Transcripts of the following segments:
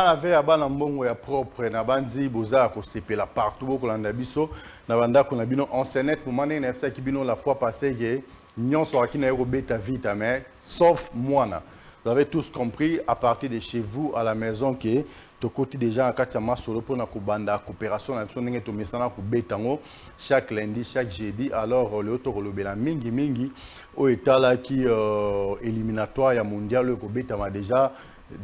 Banave à Banambongo ya propre, na bandi boza ko sepela partout beaucoup landa biso, na banda ko na bino enseignette pour mané na qui bino la fois passée que nyon so akina ero beta vite mais sauf moi na. Vous avez tous compris à partir de chez vous à la maison que to côté déjà en Katia solo pour na kubanda coopération na biso ndenge to mesana ko betango chaque lundi chaque jeudi alors le auto kolobela mingi mingi au état qui éliminatoire ya mondial ko betama déjà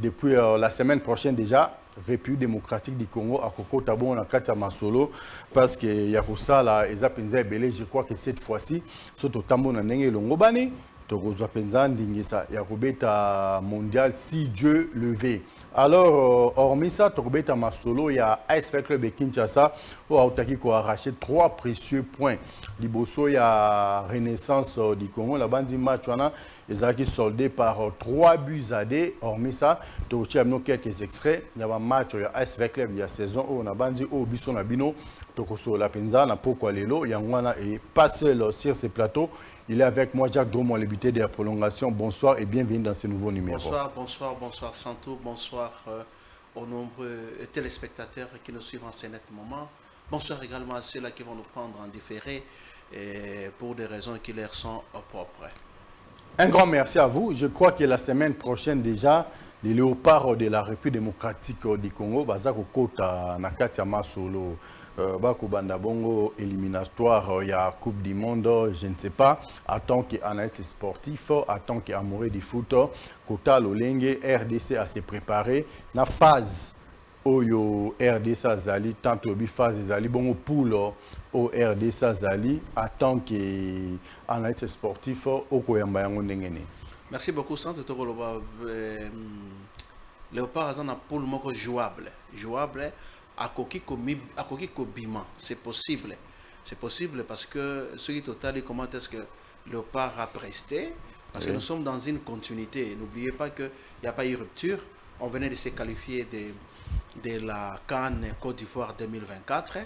depuis la semaine prochaine déjà, République démocratique du Congo à Koko Tabo on a Katia Masolo parce que Yakusa la Ezapenza Belé, je crois que cette fois-ci, surtout Tambo na Nenge Longobani, Togozo Penza Ndingisa Yakubeta mondial si Dieu le veut. Alors hormis ça, Tokobeta Masolo, il y a ASF Club de Kinshasa où Aotaki ko arraché 3 précieux points. Liboso il y a Renaissance du Congo, la bande match ils ont soldé par 3 buts à 2. Hormis ça, tu as quelques extraits. Il y a un match, il y a ASV Club, il y a saison où on a bandi au Bisson Nabino, Tokoso La Penza, n'a pas quoi l'élo, il y a un et pas seul sur ce plateau. Il est avec moi, Jacques Dromont, l'évité de la prolongation. Bonsoir et bienvenue dans ce nouveau numéro. Bonsoir Santo, bonsoir aux nombreux téléspectateurs qui nous suivent en ce net moment. Bonsoir également à ceux-là qui vont nous prendre en différé et pour des raisons qui leur sont propres. Un grand merci à vous. Je crois que la semaine prochaine déjà, les léopards de la République démocratique du Congo, Bazako Kota, Nakatia Masolo, Bako Bandabongo, éliminatoire, il y a Coupe du Monde, je ne sais pas, en tant qu'analyste sportif, en tant qu'amoureux du foot, Kota Lolenge, RDC a se préparé, na phase. Oyo RDC Azali, tant que phase Azali, bon pour au RDC Azali, en tant qu'analyste sportif, au Koyambayango Ndengene. Merci beaucoup, Santo Togoloba. Léopard Azan a pour le mot jouable. Jouable à Koki Kobima. C'est possible. C'est possible parce que ce qui est total, comment est-ce que Léopard a presté? Parce que nous sommes dans une continuité. N'oubliez pas qu'il n'y a pas eu rupture. On venait de se qualifier de la CAN Côte d'Ivoire 2024,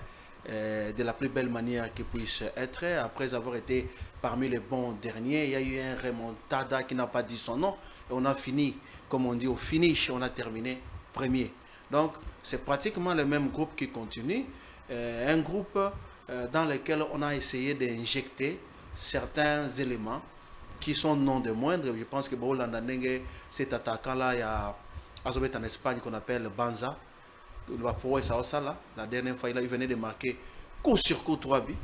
de la plus belle manière qui puisse être. Après avoir été parmi les bons derniers, il y a eu un remontada qui n'a pas dit son nom. Et on a fini, comme on dit, au finish, on a terminé premier. Donc, c'est pratiquement le même groupe qui continue. Un groupe dans lequel on a essayé d'injecter certains éléments qui sont non de moindre. Je pense que cet attaquant-là, il y a Azobet en Espagne qu'on appelle Banza. La dernière fois, il venait de marquer coup sur coup 3 buts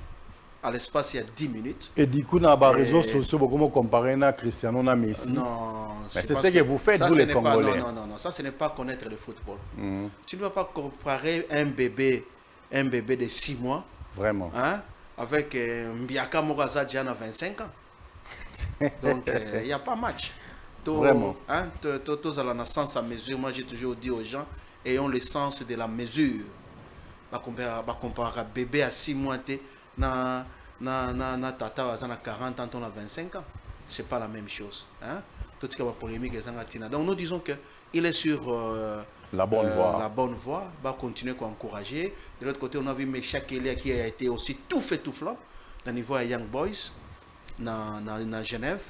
à l'espace il y a 10 minutes. Et du coup, dans les réseaux sociaux, comment comparer à Cristiano et Messi? Non, c'est ce que vous faites, vous les Congolais. Non, ça ce n'est pas connaître le football. Tu ne vas pas comparer un bébé de 6 mois. Vraiment. Hein, avec Mbiaka Moraza Diana à 25 ans. Donc, il n'y a pas match. Vraiment. Hein, tous à la naissance à mesure. Moi, j'ai toujours dit aux gens, ayons le sens de la mesure. Comparer bébé à 6 mois, na tata à 40 ans, on a 25 ans. Ce n'est pas la même chose. Hein? Tout ce qui est polémique, donc nous disons qu'il est sur la bonne voie. La bonne voie, va continuer à encourager. De l'autre côté, on a vu Mecha Kelia qui a été aussi tout fait tout flop. Au niveau à Young Boys, dans Genève,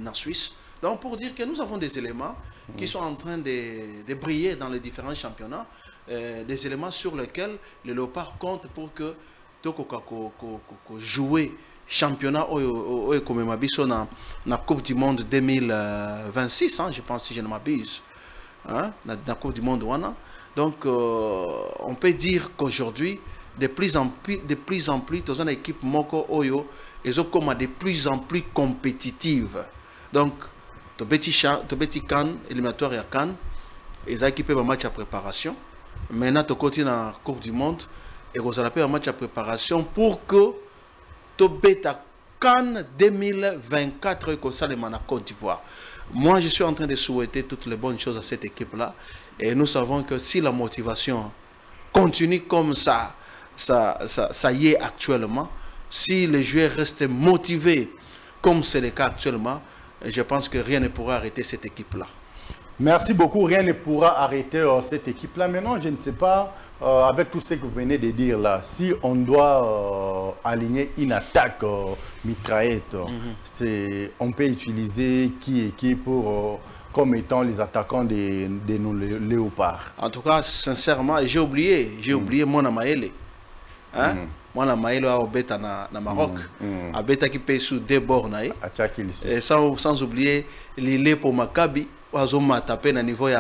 en Suisse. Donc pour dire que nous avons des éléments qui sont en train de briller dans les différents championnats, des éléments sur lesquels le Léopard compte pour que jouer championnat comme Mabiso dans la Coupe du Monde 2026, hein, je pense si je ne m'abuse, hein, dans la Coupe du Monde. Donc on peut dire qu'aujourd'hui, de plus en plus, dans une équipe Moko Oyo, ils sont comme de plus en plus compétitives. Donc, Tobeti Can, éliminatoire et Can, ils ont équipé un match à préparation. Maintenant, tu continues dans la Coupe du Monde et vous avez un match à préparation pour que Tobeti Can 2024 et ça les en Côte d'Ivoire. Moi, je suis en train de souhaiter toutes les bonnes choses à cette équipe-là. Et nous savons que si la motivation continue comme ça y est actuellement, si les joueurs restent motivés comme c'est le cas actuellement, je pense que rien ne pourra arrêter cette équipe-là. Merci beaucoup. Rien ne pourra arrêter cette équipe-là. Maintenant, je ne sais pas, avec tout ce que vous venez de dire là, si on doit aligner une attaque mitraillette, on peut utiliser qui pour comme étant les attaquants des nos léopards. En tout cas, sincèrement, j'ai oublié Mona Maele. Hein? Mona Maele a obéta na Maroc. A bêta qui paye sous des bords. Et sans oublier Lille pour Maccabi, Oazoma tapé à niveau de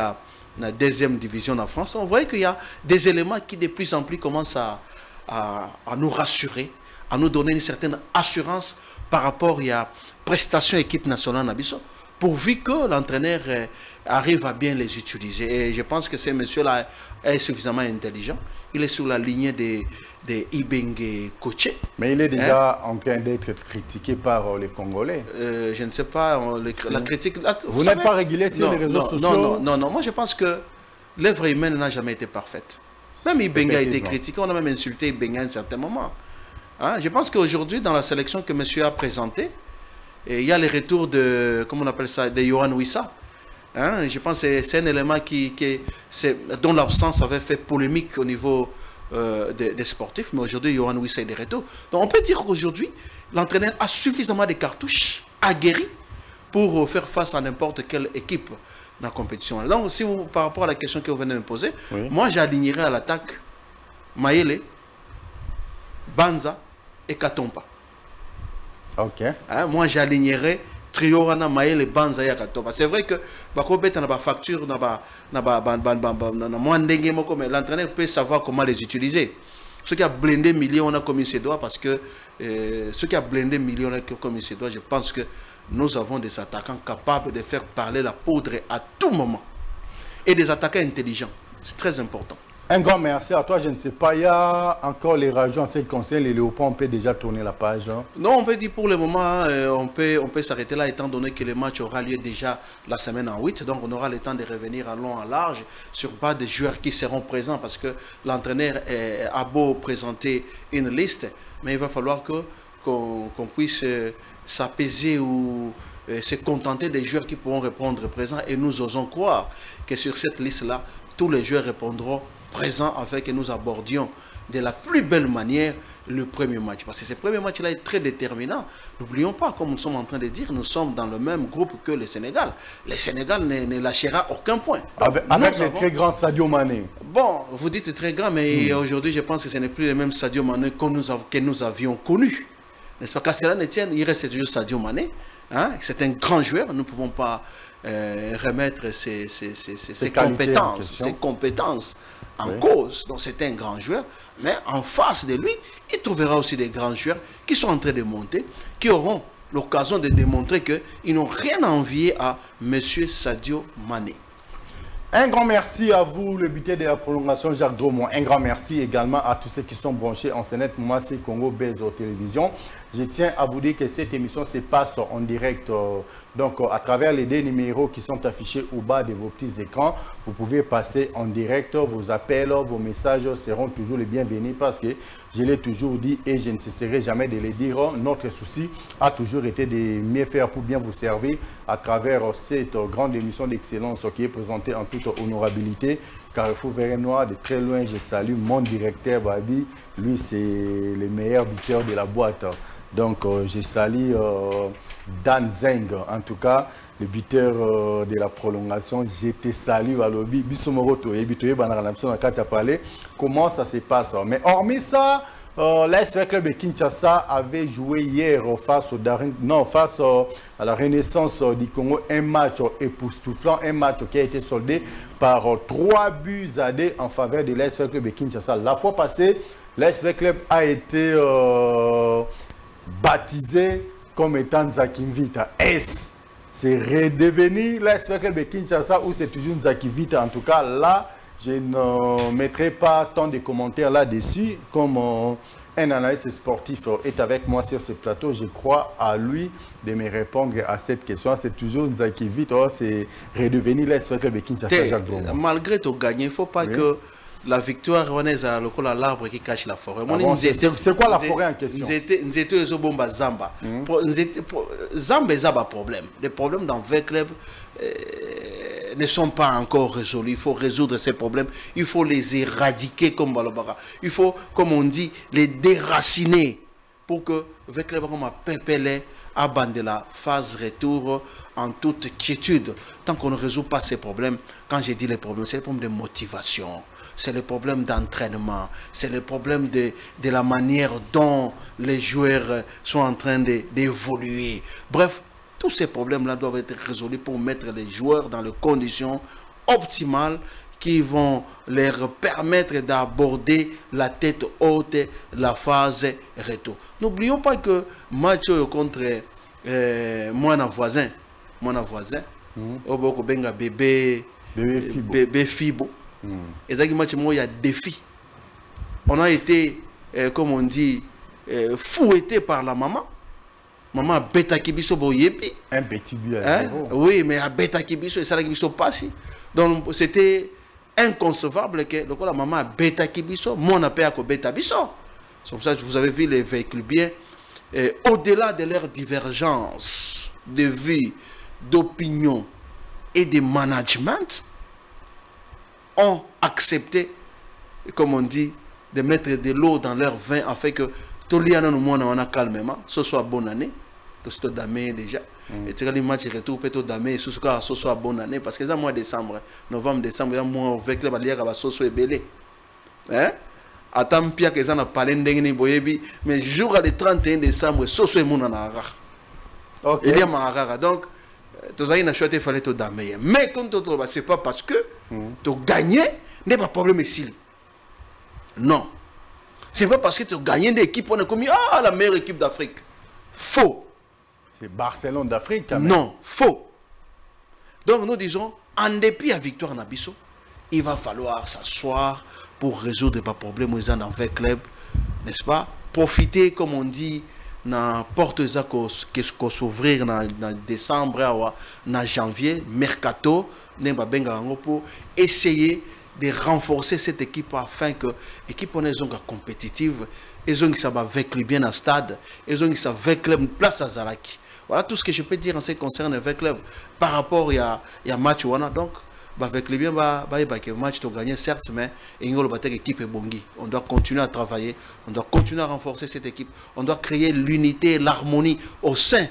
la deuxième division en France. On voit qu'il y a des éléments qui de plus en plus commencent à nous rassurer, à nous donner une certaine assurance par rapport à la prestation équipe nationale Nabiso, pourvu que l'entraîneur arrive à bien les utiliser. Et je pense que ce monsieur-là est suffisamment intelligent. Il est sur la lignée de Ibenge Koche. Mais il est déjà en train d'être critiqué par les Congolais. Je ne sais pas, la critique... Vous n'êtes pas régulé sur les réseaux sociaux? Non, moi je pense que l'œuvre humaine n'a jamais été parfaite. Même Ibenge a été critiqué, on a même insulté Ibenge à un certain moment. Hein? Je pense qu'aujourd'hui, dans la sélection que monsieur a présentée, il y a les retours de, comment on appelle ça, de Yohan Wissa. Hein? Je pense que c'est un élément dont l'absence avait fait polémique au niveau des sportifs, mais aujourd'hui, Yohan Wissa est de retour. Donc on peut dire qu'aujourd'hui, l'entraîneur a suffisamment de cartouches aguerries pour faire face à n'importe quelle équipe dans la compétition. Donc, si vous, par rapport à la question que vous venez de me poser, moi j'alignerais à l'attaque Maele, Banza et Katompa. Ok. Hein, moi j'alignerais Triorana, Maele, Banza et Katompa. C'est vrai que la facture, l'entraîneur peut savoir comment les utiliser. Ceux qui a blindé millions, on a commis ses doigts parce que ceux qui a blindé millions, on a commis ses doigts. Je pense que nous avons des attaquants capables de faire parler la poudre à tout moment. Et des attaquants intelligents. C'est très important. Un grand merci à toi. Je ne sais pas, il y a encore les rations en ce qui concerne les léopards. On peut déjà tourner la page. Hein? Non, on peut dire pour le moment, on peut s'arrêter là, étant donné que le match aura lieu déjà la semaine en 8. Donc on aura le temps de revenir à long, en large, sur base des joueurs qui seront présents, parce que l'entraîneur a beau présenter une liste, mais il va falloir qu'on puisse s'apaiser ou se contenter des joueurs qui pourront répondre présents. Et nous osons croire que sur cette liste-là, tous les joueurs répondront présent afin que nous abordions de la plus belle manière le premier match. Parce que ce premier match-là est très déterminant. N'oublions pas, comme nous sommes en train de dire, nous sommes dans le même groupe que le Sénégal. Le Sénégal ne lâchera aucun point. Donc, avec le très grand Sadio Mané. Bon, vous dites très grand, mais aujourd'hui, je pense que ce n'est plus le même Sadio Mané que nous avions connu. N'est-ce pas? Qu'à cela ne tienne, il reste toujours Sadio Mané. Hein? C'est un grand joueur. Nous ne pouvons pas remettre ses compétences en cause. Donc c'est un grand joueur, mais en face de lui, il trouvera aussi des grands joueurs qui sont en train de monter, qui auront l'occasion de démontrer qu'ils n'ont rien à envier à M. Sadio Mané. Un grand merci à vous, le buteur de la prolongation, Jacques Dromont. Un grand merci également à tous ceux qui sont branchés en CNET, moi c'est Congo Bezo Télévision. Je tiens à vous dire que cette émission se passe en direct, donc à travers les deux numéros qui sont affichés au bas de vos petits écrans. Vous pouvez passer en direct, vos appels, vos messages seront toujours les bienvenus parce que je l'ai toujours dit et je ne cesserai jamais de le dire. Notre souci a toujours été de mieux faire pour bien vous servir à travers cette grande émission d'excellence qui est présentée en toute honorabilité. Carrefour Vert Noir, de très loin, je salue mon directeur Babi. Lui, c'est le meilleur buteur de la boîte. Donc, je salue Dan Zeng, en tout cas, le buteur de la prolongation. Je te salue à l'objet. Bissomoroto et Bitoye Banaralamson, on a parlé comment ça se passe. Mais hormis ça, l'ASV Club de Kinshasa avait joué hier face à la Renaissance du Congo, un match époustouflant, un match qui a été soldé par 3 buts à 2 en faveur de l'ASV Club de Kinshasa. La fois passée, l'ASV Club a été baptisé comme étant Nzakimvita. Est-ce c'est redevenu l'ASV Club de Kinshasa ou c'est toujours Nzakimvita? En tout cas, là, je ne mettrai pas tant de commentaires là-dessus. Comme un analyste sportif est avec moi sur ce plateau, je crois à lui de me répondre à cette question. C'est toujours Nzakimvita, c'est redevenu l'ASV Club de Kinshasa, Jacques Dromont. Malgré tout gagné, il ne faut pas que la victoire renaisse à l'arbre qui cache la forêt. C'est quoi la forêt en question? Nous étions bomba Zamba. Zamba est un problème. Les problèmes dans le club ne sont pas encore résolus. Il faut résoudre ces problèmes. Il faut les éradiquer comme Balabara. Il faut, comme on dit, les déraciner. pour que avec les comme pépélé à de la phase retour en toute quiétude. Tant qu'on ne résout pas ces problèmes, quand je dis les problèmes, c'est les problèmes de motivation, c'est le problème d'entraînement, c'est le problème de la manière dont les joueurs sont en train d'évoluer. Bref, tous ces problèmes-là doivent être résolus pour mettre les joueurs dans les conditions optimales qui vont leur permettre d'aborder la tête haute, la phase retour. N'oublions pas que match contre mon voisin, au benga bébé Fibo. Et ça match il y a défi. On a été, comme on dit, fouetté par la maman. Maman bêta kibiso boyepi. Un petit but à zéro. Oui, mais à bêta kibiso et ça kibiso passe. Donc c'était inconcevable que la maman bêta kibiso, mon appel à bêta biso. C'est pour ça que vous avez vu les véhicules bien. Au-delà de leur divergence de vie, d'opinion et de management, ont accepté, comme on dit, de mettre de l'eau dans leur vin afin que tout le monde soit calmement, ce soit bonne année, tout ce damé déjà. Et tu as les matchs retour, peut-être damé, ce soit bonne année, parce que c'est mois de décembre, novembre, décembre, il y a mois avec les balières à ce soit belé. Hein? Attends, pire que ça n'a pas l'ending boyebi, mais jour le 31 décembre, ce soit mon anara. Il y a ma donc, tu as une choix, il fallait te damé. Mais comme tu trouves, c'est pas parce que tu gagné, n'est pas problème ici. Non. C'est pas parce que tu as gagné des équipes, on est comme la meilleure équipe d'Afrique. Faux. C'est Barcelone d'Afrique quand même. Non, faux. Donc nous disons, en dépit à victoire Nabiso, il va falloir s'asseoir pour résoudre les problèmes aux gens dans le club, n'est-ce pas? Profiter, comme on dit, dans porte qui s'ouvrir en décembre, en janvier, mercato, pour essayer de renforcer cette équipe afin que l'équipe soit compétitive, ils ont ça va avec bien à stade, ils ont ça avec une place à Zalaki. Voilà tout ce que je peux dire en ce qui concerne avec club par rapport à match donc avec les bien match tu gagné certes mais l'équipe est bongi. On doit continuer à travailler, on doit continuer à renforcer cette équipe, on doit créer l'unité, l'harmonie au sein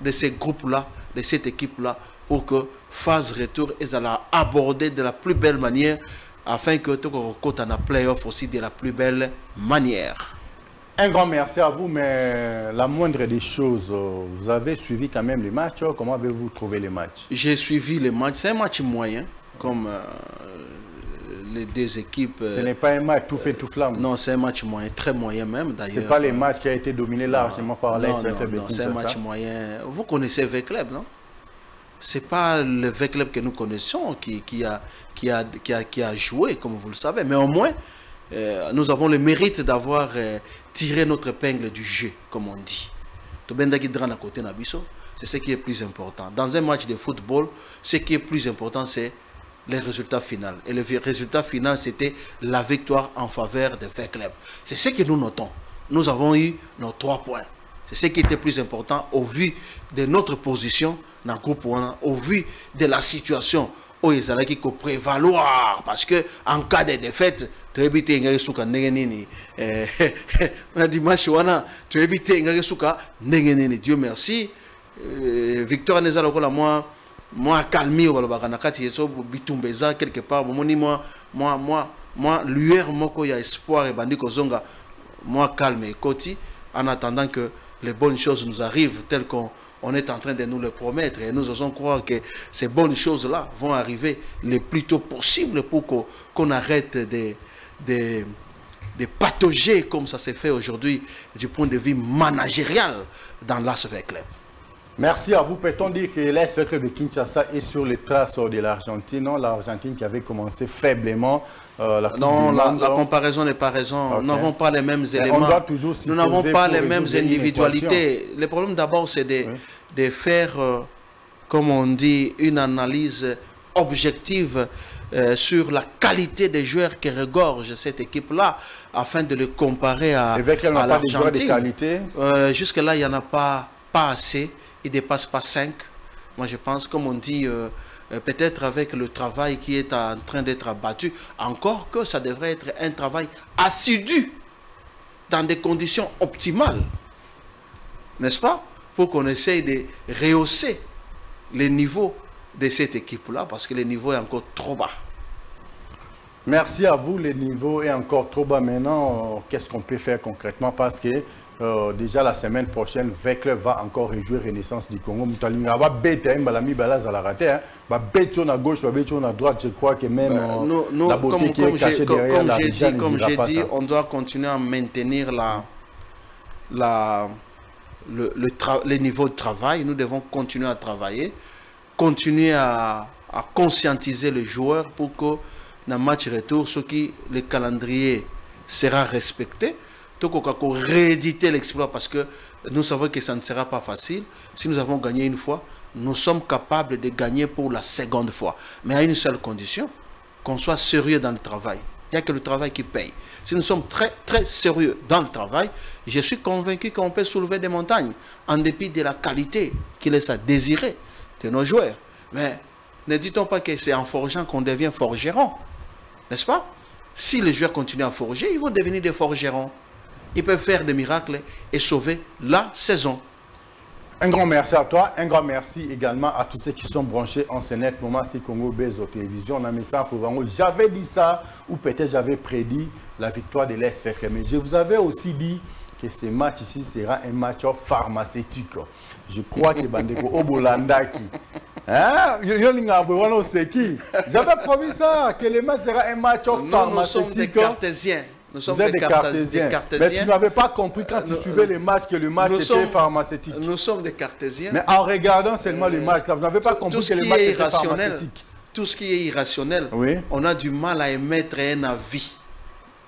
de ces groupes là, de cette équipe là pour que phase retour et ça l'a aborder de la plus belle manière afin que tu côté en playoff aussi de la plus belle manière. Un grand merci à vous, mais la moindre des choses, vous avez suivi quand même les matchs. Comment avez-vous trouvé les matchs? J'ai suivi les matchs. C'est un match moyen, comme les deux équipes. Ce n'est pas un match tout fait, tout flamme. Non, c'est un match moyen, très moyen même d'ailleurs. Ce n'est pas les matchs qui a été dominé largement par l'ASFB. Non, c'est un match moyen. Vous connaissez V-Club, non? Ce n'est pas le V-Club que nous connaissons qui a joué, comme vous le savez. Mais au moins, nous avons le mérite d'avoir tiré notre épingle du jeu, comme on dit. C'est ce qui est plus important. Dans un match de football, ce qui est plus important, c'est les résultats finaux. Et le résultat final, c'était la victoire en faveur de V-Club. C'est ce que nous notons. Nous avons eu nos 3 points. C'est ce qui était plus important au vu de notre position dans le groupe, au vu de la situation où ils allaient prévaloir. Parce que en cas de défaite, tu évites un souka nengenini. On a dimanche, tu évites un souka nengenini. Dieu merci. Victoire n'est pas moi calmé au balabakanakati yeso bitumbeza quelque part. Moi lueur moko ya espoir et bandi kozonga. Moi calme et koti en attendant que les bonnes choses nous arrivent telles qu'on est en train de nous le promettre et nous osons croire que ces bonnes choses-là vont arriver le plus tôt possible pour qu'on arrête de patauger comme ça s'est fait aujourd'hui du point de vue managérial dans l'ASV Club. Merci à vous. Peut-on dire que l'ASV Club de Kinshasa est sur les traces de l'Argentine? Non, l'Argentine qui avait commencé faiblement. Non, la comparaison n'est pas raison. Okay. Nous n'avons pas les mêmes éléments. On doit toujours nous n'avons pas les mêmes individualités. Le problème d'abord, c'est de faire, comme on dit, une analyse objective sur la qualité des joueurs qui regorgent cette équipe-là, afin de le comparer à l'Argentine. Jusque-là, il n'y en a pas assez. Il ne dépasse pas 5. Moi, je pense, comme on dit, peut-être avec le travail qui est en train d'être abattu, encore que ça devrait être un travail assidu, dans des conditions optimales. n'est-ce pas? Pour qu'on essaye de rehausser les niveaux de cette équipe-là, parce que le niveau est encore trop bas. Merci à vous, le niveau est encore trop bas. Maintenant, qu'est-ce qu'on peut faire concrètement? Parce que déjà la semaine prochaine, Veclub va encore réjouir Renaissance du Congo. Moutalinga va bêter, Balami Balaz à la raté, va bêter à gauche, va bêter à droite. Je crois que même la beauté qui est cachée derrière la région. Comme j'ai dit, on doit continuer à maintenir le niveau de travail. Nous devons continuer à travailler, continuer à conscientiser les joueurs pour que dans le match retour, ce qui le calendrier sera respecté, donc on va rééditer l'exploit parce que nous savons que ça ne sera pas facile. Si nous avons gagné une fois, nous sommes capables de gagner pour la seconde fois. Mais à une seule condition, qu'on soit sérieux dans le travail. Il n'y a que le travail qui paye. Si nous sommes très, très sérieux dans le travail, je suis convaincu qu'on peut soulever des montagnes en dépit de la qualité qui laisse à désirer de nos joueurs. Mais ne dit-on pas que c'est en forgeant qu'on devient forgeron, n'est-ce pas? Si les joueurs continuent à forger, ils vont devenir des forgerons. Ils peuvent faire des miracles et sauver la saison. Un grand merci à toi, un grand merci également à tous ceux qui sont branchés en Sénète, Moment si Congo Base aux télévisions. On a mis ça pour vous. J'avais dit ça, ou peut-être j'avais prédit la victoire de l'Est mais je vous avais aussi dit que ce match ici sera un match pharmaceutique. Je crois que Bandeko Obolandaki. Hein? J'avais promis ça, que le match sera un match pharmaceutique. Nous sommes des cartésiens. Nous sommes des cartésiens. Mais tu n'avais pas compris quand tu suivais les matchs que le match était pharmaceutique. Nous sommes des cartésiens. Mais en regardant seulement le match, là, vous n'avez pas compris que le match était pharmaceutique. Tout ce qui est irrationnel, oui. On a du mal à émettre un avis.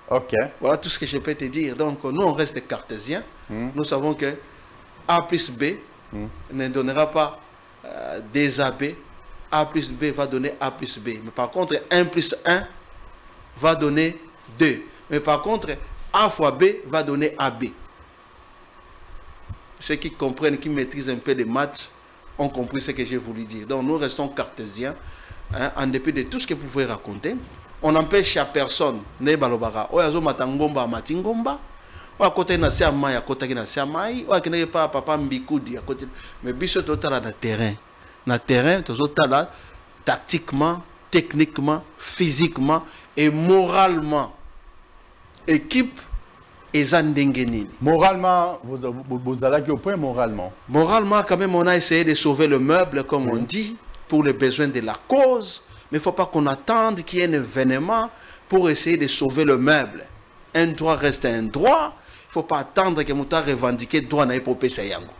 Ok. Voilà tout ce que je peux te dire. Donc, nous, on reste des cartésiens. Nous savons que A plus B ne donnera pas des AB. A plus B va donner A plus B. Mais par contre, 1 plus 1 va donner 2. Mais par contre, A fois B va donner AB. Ceux qui comprennent, qui maîtrisent un peu les maths, ont compris ce que j'ai voulu dire. Donc nous restons cartésiens, hein, en dépit de tout ce que vous pouvez raconter. On n'empêche à personne. Ne balobara. Oyazo matangomba matingomba. Oya côté na sia mai, à côté na sia mai. Oya kene pas papa mbikoudi à côté. Mais biso total na terrain. Na terrain, total tactiquement, techniquement, physiquement et moralement. Équipe et Zandengeni. Moralement, vous allez au point moralement. Moralement, quand même, on a essayé de sauver le meuble, comme on dit, pour les besoins de la cause. Mais il ne faut pas qu'on attende qu'il y ait un événement pour essayer de sauver le meuble. Un droit reste un droit. Il ne faut pas attendre que Mouta revendique le droit na épopée Sayango.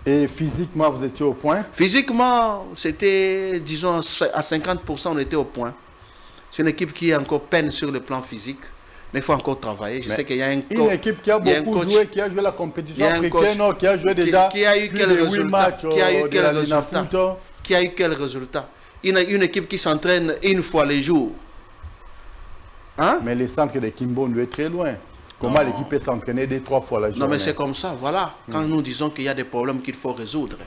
Et physiquement, vous étiez au point? Physiquement, c'était, disons, à 50%, on était au point. C'est une équipe qui est encore peine sur le plan physique. Mais il faut encore travailler. Je sais qu'il y a une équipe qui a beaucoup joué, qui a joué la compétition africaine, qui a joué déjà qui a eu quel résultat? Qui a eu quel résultat? Qui a eu quel résultat? Une équipe qui s'entraîne une fois les jours. Hein? Mais le centre de Kimbondo est très loin. Comment l'équipe peut s'entraîner 2-3 fois la journée? Non, mais c'est comme ça, voilà. Quand nous disons qu'il y a des problèmes qu'il faut résoudre,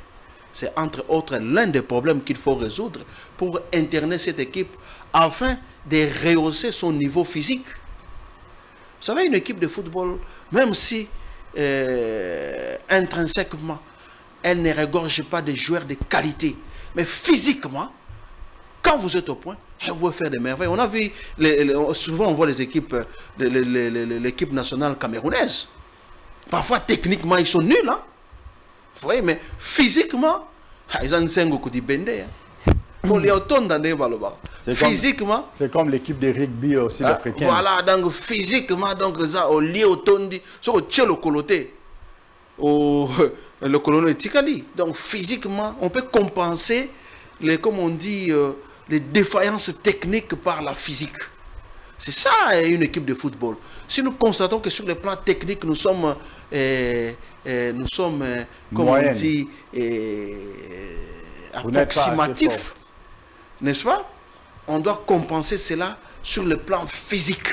c'est entre autres l'un des problèmes qu'il faut résoudre pour interner cette équipe afin de rehausser son niveau physique. Vous savez, une équipe de football, même si intrinsèquement, elle ne regorge pas de joueurs de qualité, mais physiquement, quand vous êtes au point, elle peut faire des merveilles. On a vu, souvent on voit les équipes, l'équipe nationale camerounaise. Parfois, techniquement, ils sont nuls. Hein? Vous voyez, mais physiquement, ils ont un coup de bende. Physiquement, c'est comme l'équipe de rugby aussi africaine. Voilà, donc physiquement, donc ça, au lieu au tondi, sur au tchelo coloté, le colonel Tikali. Donc physiquement, on peut compenser les, comme on dit, les défaillances techniques par la physique. C'est ça une équipe de football. Si nous constatons que sur le plan technique, nous sommes comme on dit, approximatifs. N'est-ce pas? On doit compenser cela sur le plan physique.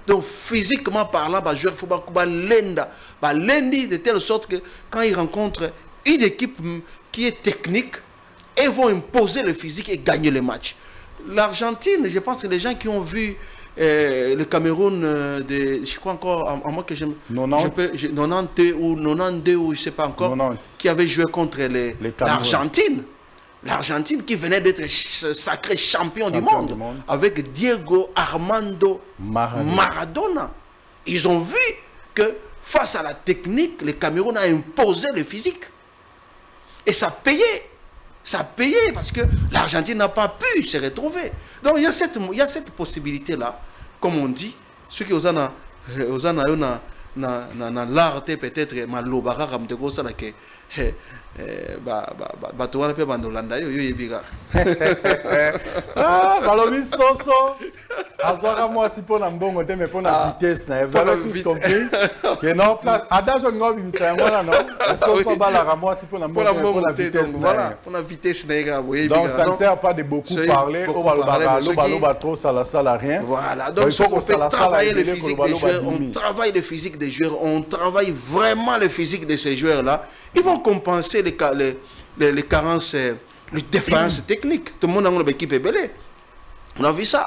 Donc, physiquement parlant, il faut de telle sorte que quand ils rencontrent une équipe qui est technique, ils vont imposer le physique et gagner le match. L'Argentine, je pense que les gens qui ont vu le Cameroun, je crois encore, à moi que 90 ou 92 ou je ne sais pas encore, 90. Qui avait joué contre l'Argentine. L'Argentine qui venait d'être sacré champion du monde, avec Diego Armando Maradona. Ils ont vu que face à la technique, le Cameroun a imposé le physique. Et ça payait. Ça payait parce que l'Argentine n'a pas pu se retrouver. Donc il y a cette possibilité-là, comme on dit, ceux qui ont l'art peut-être, mais l'obara comme de ça que batuana pe bandolanda yo yebiga balobi soso azwaka mwasi mpona mbongo te mais mpona vitesse na vous avez tous compris que non adage ngo bimisa yango wana non soso balaka mwasi mpona mbongo mpona vitesse voilà mpona vitesse na yeka boyebiga donc ça ne sert pas de beaucoup parler au balobaloba trop ça la rien voilà donc il faut qu'on fait travailler le physique des joueurs, on travaille le physique des joueurs, on travaille vraiment le physique de ces joueurs là. Ils vont compenser les carences, les défaillances techniques. Tout le monde a une équipe belle. On a vu ça.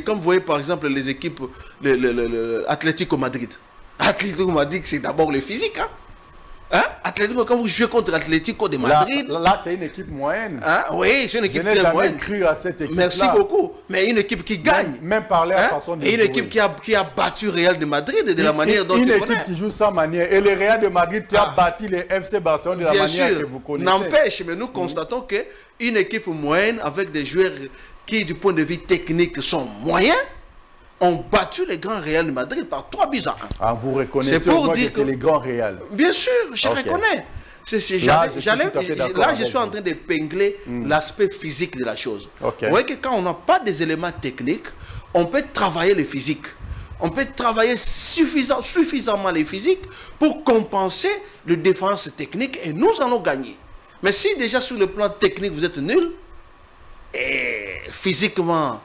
Comme vous voyez par exemple les équipes, Atlético Madrid. Atlético Madrid, c'est d'abord le physique. Hein? Atlético, quand vous jouez contre Atlético de Madrid. Là c'est une équipe moyenne. Hein? Oui, c'est une équipe très moyenne. Cru à cette équipe. Merci beaucoup. Mais une équipe qui gagne. Même parler à façon de jouer. Et une équipe qui a battu Real de Madrid de la manière dont une équipe qui joue sans manière. Et le Real de Madrid qui a battu les FC Barcelone de la manière que vous connaissez. N'empêche, mais nous constatons qu'une équipe moyenne avec des joueurs qui, du point de vue technique, sont moyens, ont battu les grands Real de Madrid par 3-1. Ah, vous reconnaissez pour dire que c'est les grands Real. Bien sûr, je reconnais. Là, je suis en train d'épingler l'aspect physique de la chose. Vous voyez que quand on n'a pas des éléments techniques, on peut travailler le physique. On peut travailler suffisamment les physiques pour compenser les défenses techniques et nous allons gagner. Mais si déjà sur le plan technique vous êtes nul, et physiquement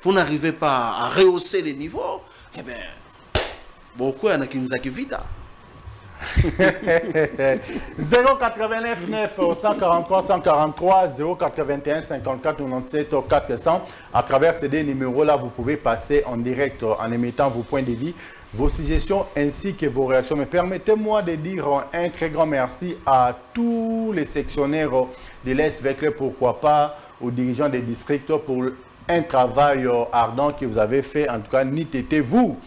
vous n'arrivez pas à rehausser les niveaux, eh bien, beaucoup en a qui nous a vite. 089 9 143 143 081 54 97 400. À travers ces deux numéros-là, vous pouvez passer en direct en émettant vos points de vue, vos suggestions ainsi que vos réactions. Mais permettez-moi de dire un très grand merci à tous les sectionnaires de l'ES-Veclé, pourquoi pas aux dirigeants des districts pour un travail ardent que vous avez fait. En tout cas, n'y vous.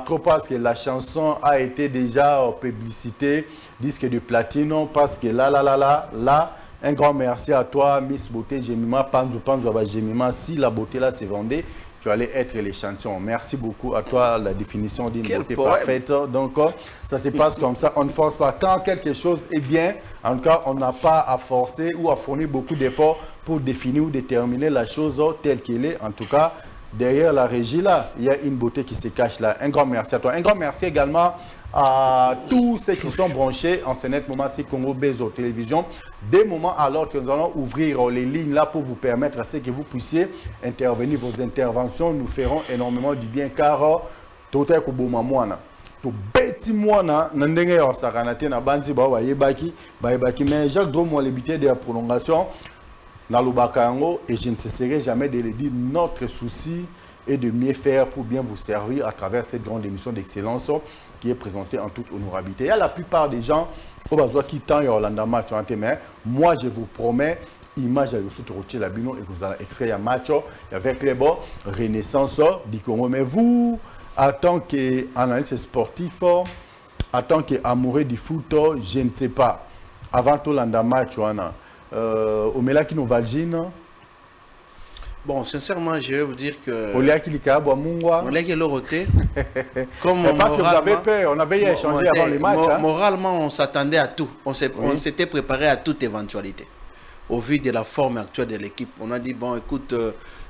Trop parce que la chanson a été déjà publicité, disque de platine, parce que là, un grand merci à toi, Miss Beauté Jemima, Panzo Jemima. Si la beauté là se vendait, tu allais être l'échantillon. Merci beaucoup à toi, la définition d'une beauté parfaite. Donc, ça se passe comme ça, on ne force pas. Quand quelque chose est bien, en tout cas, on n'a pas à forcer ou à fournir beaucoup d'efforts pour définir ou déterminer la chose telle qu'elle est. En tout cas, derrière la régie, là, il y a une beauté qui se cache là. Un grand merci à toi. Un grand merci également à tous ceux qui sont branchés en Sénat Moment si Congo Bezo Télévision. Des moments alors que nous allons ouvrir les lignes là pour vous permettre à ce que vous puissiez intervenir. Vos interventions nous feront énormément du bien car tout est comme moi. Tout bêti moi n'endenge en saranate na banzi ba yebaki mais Jacques Dromo l'éviter de la prolongation. Et je ne cesserai jamais de le dire, notre souci est de mieux faire pour bien vous servir à travers cette grande émission d'excellence qui est présentée en toute honorabilité. Il y a la plupart des gens qui t'ont Orlando match, mais moi je vous promets, image à Yossou Toroche Labino et vous allez extraire un match avec les bons Renaissance du Congo. Mais vous, en tant qu'analyste sportif, en tant qu'amoureux du foot, je ne sais pas. Avant tout l'Orlando match, Omela qui nous valgine. Bon, sincèrement, je vais vous dire que. Olia qui Comme parce que vous avez peur, on avait échangé avant les matchs. Moralement, on s'attendait à tout. On s'était préparé à toute éventualité. Au vu de la forme actuelle de l'équipe, on a dit bon, écoute,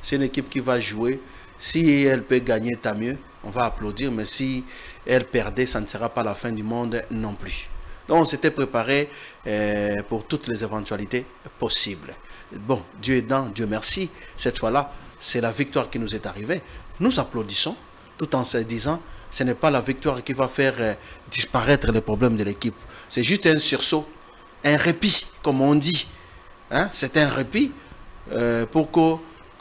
c'est une équipe qui va jouer. Si elle peut gagner, tant mieux. On va applaudir. Mais si elle perdait, ça ne sera pas la fin du monde non plus. Donc on s'était préparé pour toutes les éventualités possibles. Bon, Dieu aidant, Dieu merci, cette fois-là, c'est la victoire qui nous est arrivée. Nous applaudissons, tout en se disant, ce n'est pas la victoire qui va faire disparaître les problèmes de l'équipe. C'est juste un sursaut, un répit, comme on dit. Hein? C'est un répit pour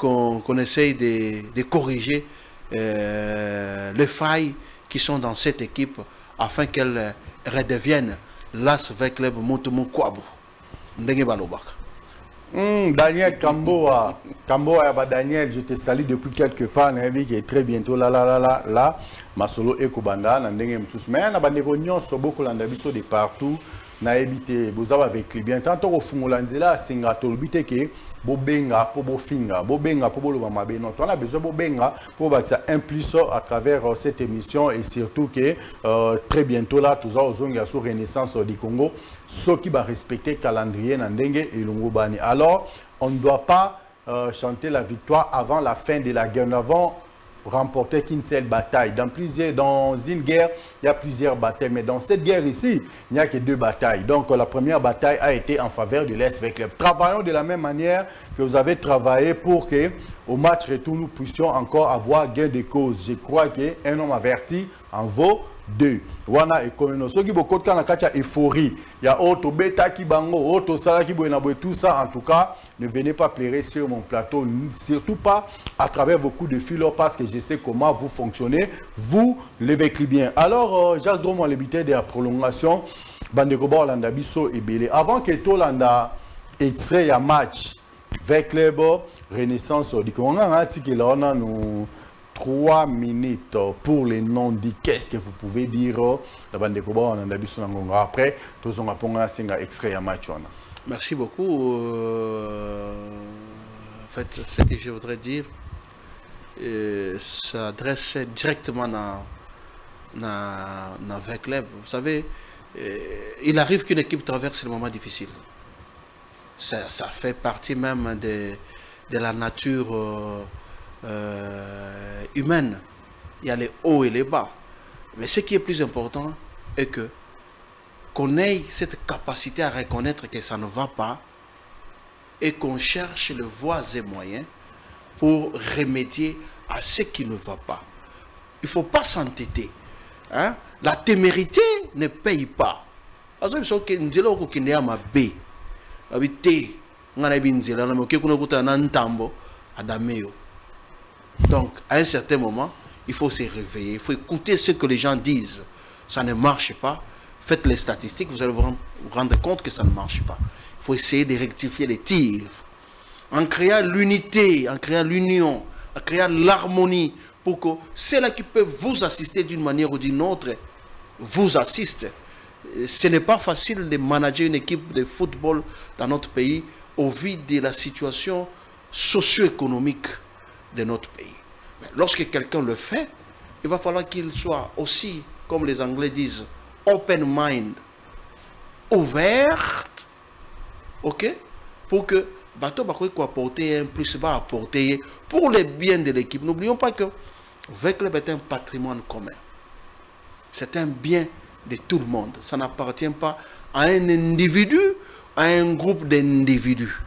qu'on essaye de corriger les failles qui sont dans cette équipe afin qu'elle redevienne l'As Club Motomo Kwabo. Ndenge balobaka. Daniel Kamboa, Daniel, je te salue depuis quelque part, qui est très bientôt là, Masolo Ekobanda, Nandenge Mtous, mais na bandeko nyonso beaucoup landabiso de partout, na ebité bozaba avec les bien, tantôt au Fungolanzela, Singato, l'obité que bobenga pour bofinga, bobenga pour boloba mabe, non, on a besoin bobenga pour bâtir un plus à travers cette émission et surtout que très bientôt là, tous aux zonga sur Renaissance du Congo, ceux qui va respecter calendrier Nandenge et Longobani. Alors, on ne doit pas chanter la victoire avant la fin de la guerre. Nous avons remporté qu'une seule bataille. Dans une guerre, il y a plusieurs batailles. Mais dans cette guerre ici, il n'y a que 2 batailles. Donc la première bataille a été en faveur de l'SV Club. Travaillons de la même manière que vous avez travaillé pour que au match retour, nous puissions encore avoir gain de cause. Je crois qu'un homme averti en vaut 2. Wana ekono ceux qui beaucoup de kacha euphorie. Il y a auto bêta qui bango, auto sala qui boina tout ça en tout cas, ne venez pas pleurer sur mon plateau, surtout pas à travers vos coups de fil parce que je sais comment vous fonctionnez, vous levez bien. Alors Jacques Dromon l'habité de la prolongation Bandeko Orlando Bisso et Belé avant que Tolanda extrait un match avec Club Renaissance du Congo, on a dit que là on a nous 3 minutes pour les noms dit qu'est-ce que vous pouvez dire la bande de Koba on a d'habitude après tous on va prendre un extrait à match. Merci beaucoup. En fait, ce que je voudrais dire s'adresse directement dans avec club. Vous savez, il arrive qu'une équipe traverse le moment difficile. Ça fait partie même de la nature humaine. Il y a les hauts et les bas. Mais ce qui est plus important est que qu'on ait cette capacité à reconnaître que ça ne va pas et qu'on cherche les voies et moyens pour remédier à ce qui ne va pas. Il ne faut pas s'entêter. Hein? La témérité ne paye pas. Donc, à un certain moment, il faut se réveiller, il faut écouter ce que les gens disent. Ça ne marche pas. Faites les statistiques, vous allez vous rendre compte que ça ne marche pas. Il faut essayer de rectifier les tirs. En créant l'unité, en créant l'union, en créant l'harmonie, pour que ceux-là qui peuvent vous assister d'une manière ou d'une autre, vous assistent. Ce n'est pas facile de manager une équipe de football dans notre pays au vu de la situation socio-économique de notre pays. Mais lorsque quelqu'un le fait, il va falloir qu'il soit aussi, comme les Anglais disent, open mind, ouverte, ok, pour que bateau va apporter un plus va apporter pour le bien de l'équipe. N'oublions pas que le club est un patrimoine commun. C'est un bien de tout le monde. Ça n'appartient pas à un individu, à un groupe d'individus.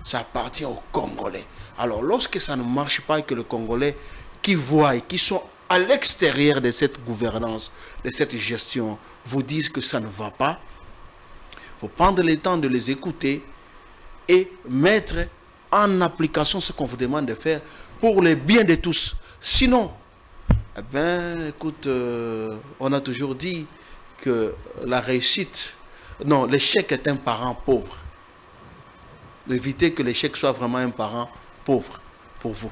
Ça appartient aux Congolais. Alors, lorsque ça ne marche pas et que les Congolais qui voient, qui sont à l'extérieur de cette gouvernance, de cette gestion, vous disent que ça ne va pas, il faut prendre le temps de les écouter et mettre en application ce qu'on vous demande de faire pour le bien de tous. Sinon, eh ben, écoute, on a toujours dit que la réussite, non, l'échec est un parent pauvre. Évitez que l'échec soit vraiment un parent pauvre pour vous.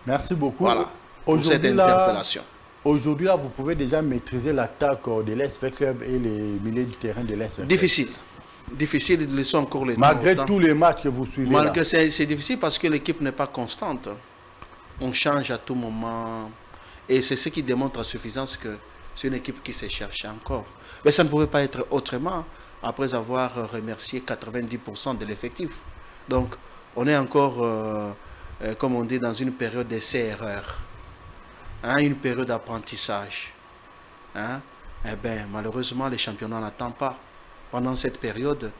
Merci beaucoup. Voilà, pour cette interpellation. Aujourd'hui, là, vous pouvez déjà maîtriser l'attaque de l'SV Club et les milieux du terrain de l'SV Club. Difficile. Difficile de laisser encore les temps. Malgré tous les matchs que vous suivez. Malgré c'est difficile parce que l'équipe n'est pas constante. On change à tout moment. Et c'est ce qui démontre à suffisance que c'est une équipe qui se cherche encore. Mais ça ne pouvait pas être autrement après avoir remercié 90% de l'effectif. Donc, on est encore, comme on dit, dans une période d'essai-erreur. Hein, une période d'apprentissage. Hein? Eh bien, malheureusement, les championnats n'attendent pas. Pendant cette période,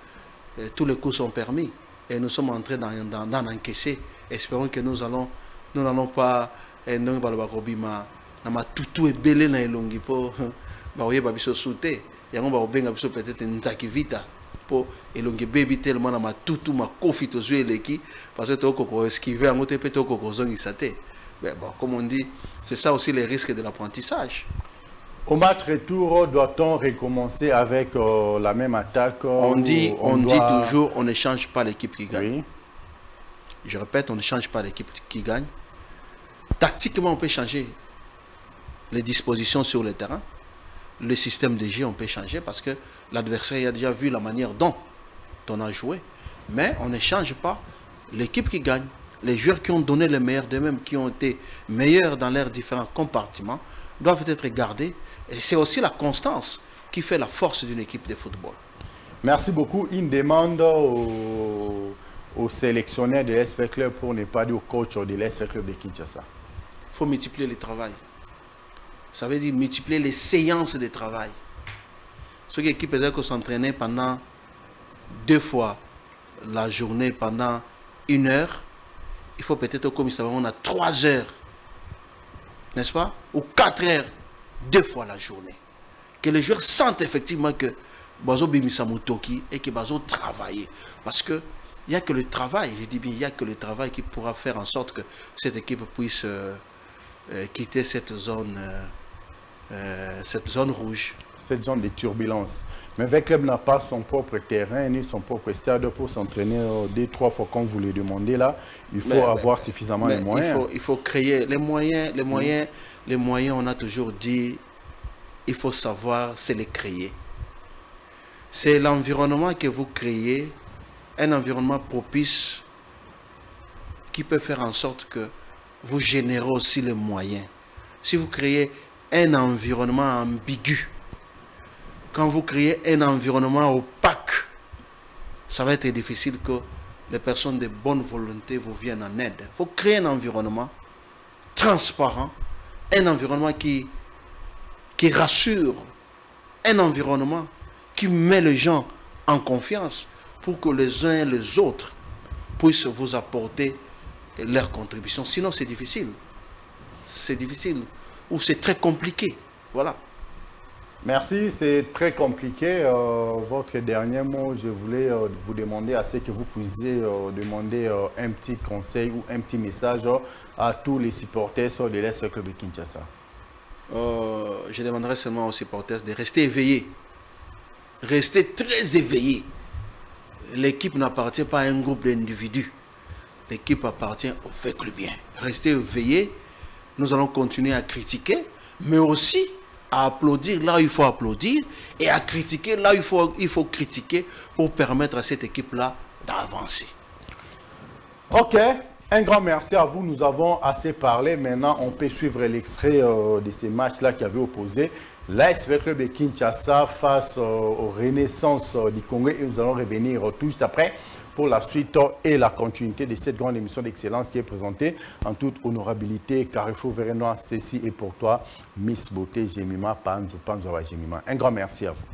tous les coups sont permis. Et nous sommes entrés dans l'encaisser. Espérons que nous n'allons pas... tout est belé na elongi po ba oye ba biso sauter yango ba obenga biso peut-être nzaki vita pour elonge baby tellement na matutu ma kofi to jouer l'équipe parce que to ko esquiver en côté peut ko zongisate. Mais bon, comme on dit, c'est ça aussi les risques de l'apprentissage. Au match retour, doit-on recommencer avec la même attaque? On dit toujours, on ne change pas l'équipe qui gagne. Oui. Je répète, on ne change pas l'équipe qui gagne. Tactiquement, on peut changer les dispositions sur le terrain. Le système de jeu, on peut changer parce que l'adversaire a déjà vu la manière dont on a joué. Mais on ne change pas l'équipe qui gagne. Les joueurs qui ont donné le meilleur d'eux-mêmes, qui ont été meilleurs dans leurs différents compartiments, doivent être gardés. Et c'est aussi la constance qui fait la force d'une équipe de football. Merci beaucoup. Une demande au sélectionneur de l'SV Club pour ne pas dire au coach de l'SV Club de Kinshasa. Il faut multiplier le travail. Ça veut dire multiplier les séances de travail. Ceux qui peuvent s'entraîner pendant 2 fois la journée, pendant 1 heure, il faut peut-être comme ça, on a 3 heures, n'est-ce pas? Ou 4 heures, 2 fois la journée. Que les joueurs sentent effectivement que Bazo Bimisamutoki et que Bazo travailler. Parce que il n'y a que le travail, je dis bien, il n'y a que le travail qui pourra faire en sorte que cette équipe puisse quitter cette zone rouge. Cette zone de turbulence. Mais avec club n'a pas son propre terrain ni son propre stade pour s'entraîner 2-3 fois comme vous le demandez là. Il faut avoir suffisamment de moyens. Il faut créer les moyens. Les moyens, on a toujours dit, il faut savoir c'est les créer. C'est l'environnement que vous créez, un environnement propice qui peut faire en sorte que vous générez aussi les moyens. Si vous créez un environnement ambigu, quand vous créez un environnement opaque, ça va être difficile que les personnes de bonne volonté vous viennent en aide. Il faut créer un environnement transparent, un environnement qui rassure, un environnement qui met les gens en confiance pour que les uns et les autres puissent vous apporter leur contribution. Sinon, c'est difficile. C'est difficile ou c'est très compliqué. Voilà. Merci, c'est très compliqué. Votre dernier mot, je voulais vous demander à ce que vous puissiez demander un petit conseil ou un petit message à tous les supporters de l'SV Club de Kinshasa. Je demanderai seulement aux supporters de rester éveillés. Rester très éveillés. L'équipe n'appartient pas à un groupe d'individus. L'équipe appartient au fait que le bien. Restez éveillés. Nous allons continuer à critiquer, mais aussi à applaudir là où il faut applaudir et à critiquer là où il faut critiquer pour permettre à cette équipe-là d'avancer. Ok, un grand merci à vous. Nous avons assez parlé. Maintenant, on peut suivre l'extrait de ces matchs-là qui avaient opposé l'ASV Club de Kinshasa face aux Renaissance du Congo. Et nous allons revenir tout juste après pour la suite et la continuité de cette grande émission d'excellence qui est présentée en toute honorabilité. Carrefour Verenois, ceci est pour toi, Miss Beauté Jemima Panzo Jemima. Un grand merci à vous.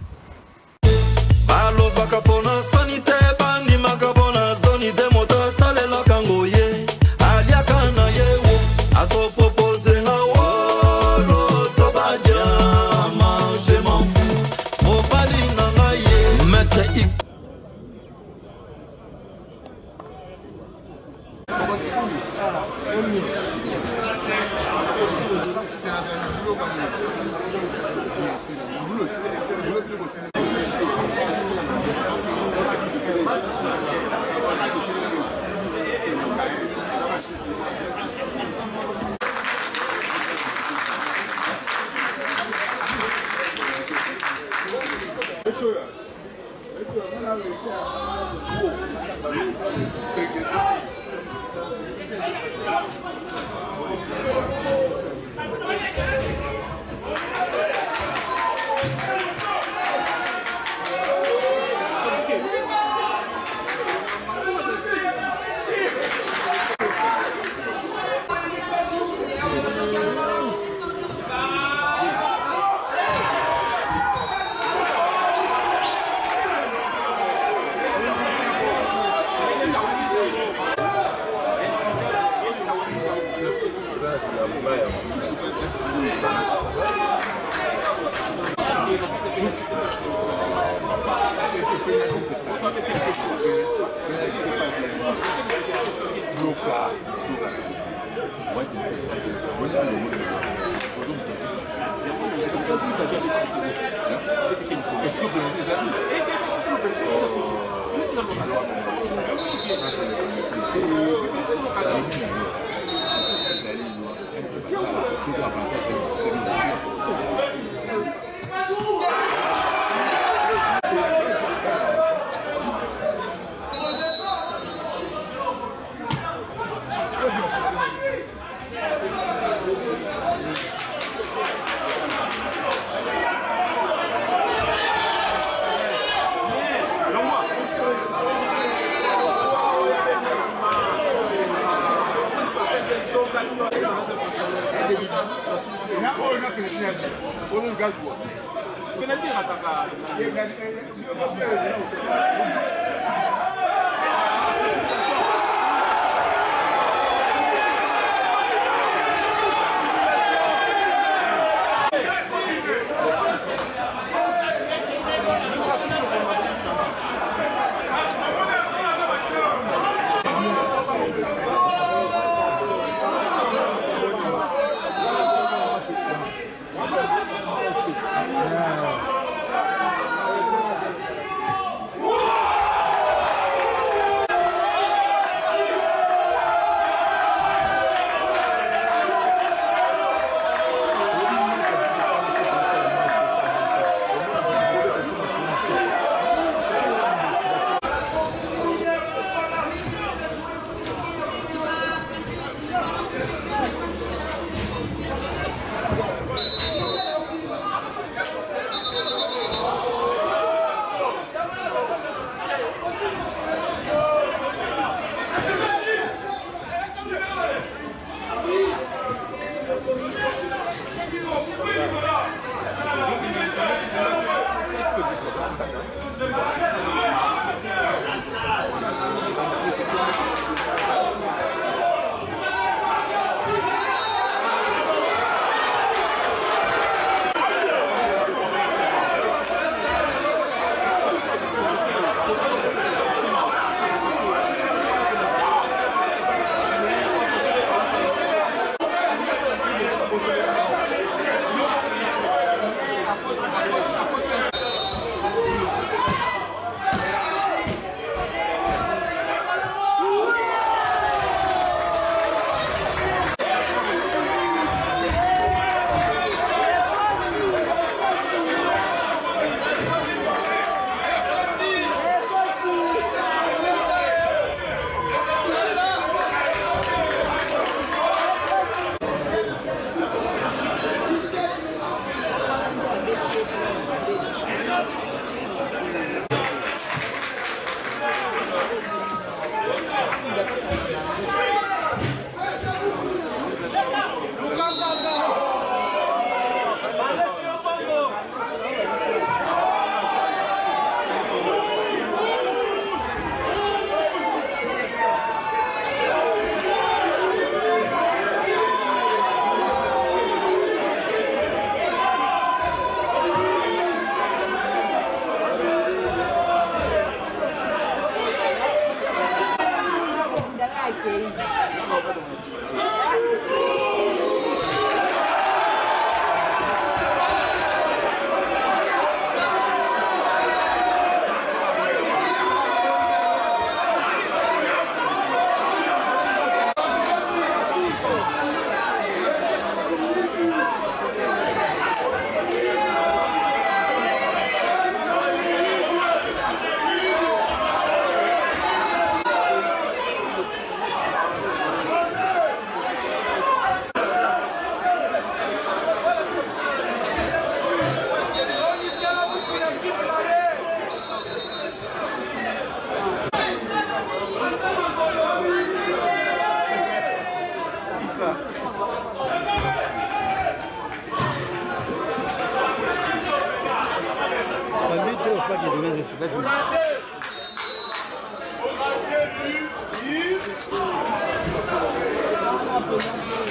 Thank you.